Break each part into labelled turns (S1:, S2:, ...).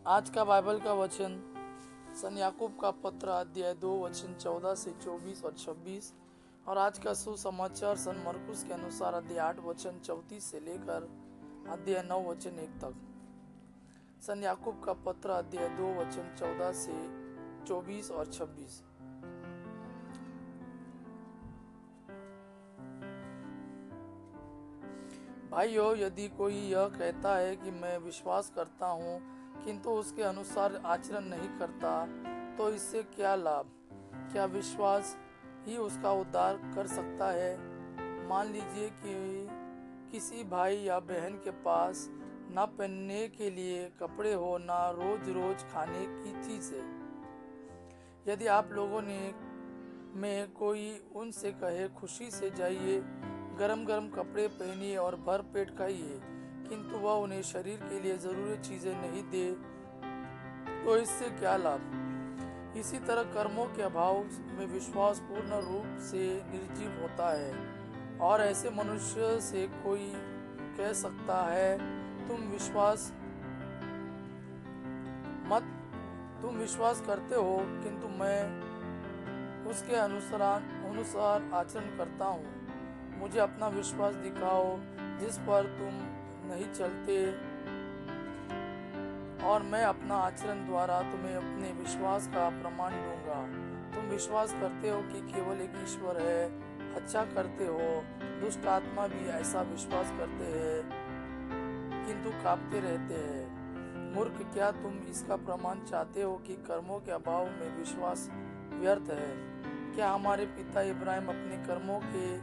S1: आज का बाइबल का वचन सन याकूब का पत्र अध्याय 2 वचन 14 से 24 और 26। और आज का सुसमाचार सन मरकुस के अनुसार अध्याय 8 वचन 34 से लेकर अध्याय 9 वचन 1 तक। सन याकूब का पत्र अध्याय 2 वचन 14 से 24 और 26। भाइयों, यदि कोई यह कहता है कि मैं विश्वास करता हूँ किंतु उसके अनुसार आचरण नहीं करता, तो इससे क्या लाभ? क्या विश्वास ही उसका उद्धार कर सकता है? मान लीजिए कि किसी भाई या बहन के पास ना पहनने के लिए कपड़े हो, ना रोज रोज खाने की चीज़ है। यदि आप लोगों ने में कोई उनसे कहे खुशी से जाइए, गरम गरम कपड़े पहनिए और भर पेट खाइए, किंतु वह उन्हें शरीर के लिए जरूरी चीजें नहीं दे, तो इससे क्या लाभ? इसी तरह कर्मों के अभाव में विश्वास पूर्ण रूप से निर्जीव होता है। और ऐसे मनुष्य से कोई कह सकता है, तुम विश्वास करते हो किंतु मैं उसके अनुसार आचरण करता हूँ। मुझे अपना विश्वास दिखाओ जिस पर तुम नहीं चलते, और मैं अपना आचरण द्वारा तुम्हें अपने विश्वास का प्रमाण दूंगा। तुम विश्वास करते हो कि केवल एक ईश्वर है, अच्छा करते हो। दुष्ट आत्मा भी ऐसा विश्वास करते हैं किंतु कांपते रहते हैं। मूर्ख, क्या तुम इसका प्रमाण चाहते हो कि कर्मों के अभाव में विश्वास व्यर्थ है? क्या हमारे पिता इब्राहिम अपने कर्मों के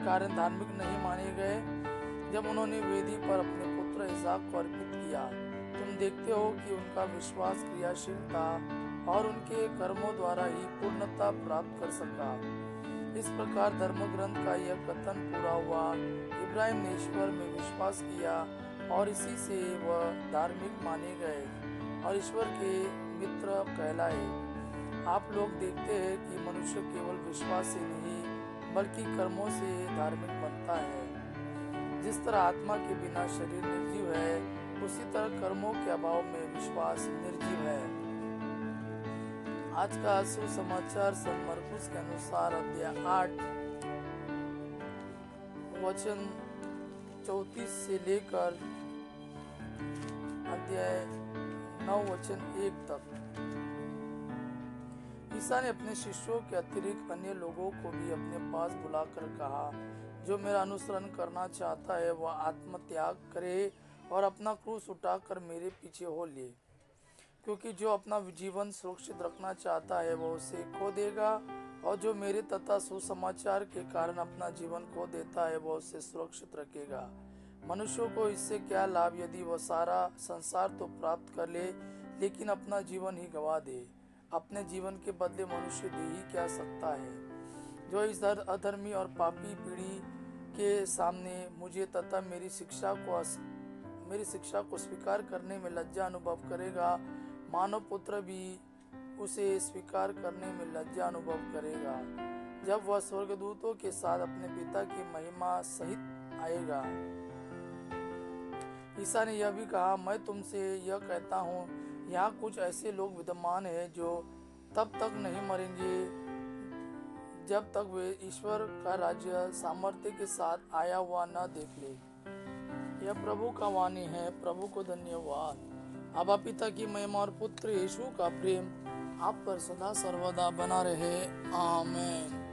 S1: कारण धार्मिक नहीं माने गए जब उन्होंने वेदी पर अपने पुत्र इसहाक को अर्पित किया? तुम देखते हो कि उनका विश्वास क्रियाशील था और उनके कर्मों द्वारा ही पूर्णता प्राप्त कर सका। इस प्रकार धर्म ग्रंथ का यह कथन पूरा हुआ, इब्राहिम ने ईश्वर में विश्वास किया और इसी से वह धार्मिक माने गए और ईश्वर के मित्र कहलाए। आप लोग देखते हैं कि मनुष्य केवल विश्वास से नहीं बल्कि कर्मों से धार्मिक बनता है। जिस तरह आत्मा के बिना शरीर निर्जीव है, उसी तरह कर्मों के अभाव में विश्वास निर्जीव है। आज का सुसमाचार सन मरकुस के अनुसार अध्याय 8 वचन 34 से लेकर अध्याय 9 वचन 1 तक। ईसा ने अपने शिष्यों के अतिरिक्त अन्य लोगों को भी अपने पास बुलाकर कहा, जो मेरा अनुसरण करना चाहता है वह आत्मत्याग करे और अपना क्रूस उठाकर मेरे पीछे हो ले। क्योंकि जो अपना जीवन सुरक्षित रखना चाहता है वह उसे खो देगा, और जो मेरे तथा सुसमाचार के कारण अपना जीवन खो देता है वह उसे सुरक्षित रखेगा। मनुष्यों को इससे क्या लाभ यदि वह सारा संसार तो प्राप्त कर ले लेकिन अपना जीवन ही गंवा दे? अपने जीवन के बदले मनुष्य दे ही क्या सकता है? जो इस अधर्मी और पापी पीढ़ी के सामने मुझे तथा मेरी शिक्षा को स्वीकार करने में लज्जा अनुभव करेगा, मानव पुत्र भी उसे स्वीकार करने में लज्जा अनुभव करेगा जब वह स्वर्गदूतों के साथ अपने पिता की महिमा सहित आएगा। ईसा ने यह भी कहा, मैं तुमसे यह कहता हूँ, यहाँ कुछ ऐसे लोग विद्यमान हैं जो तब तक नहीं मरेंगे जब तक वे ईश्वर का राज्य सामर्थ्य के साथ आया हुआ न देख ले। यह प्रभु का वाणी है। प्रभु को धन्यवाद। आबा पिता की महिमा और पुत्र यीशु का प्रेम आप पर सदा सर्वदा बना रहे। आमीन।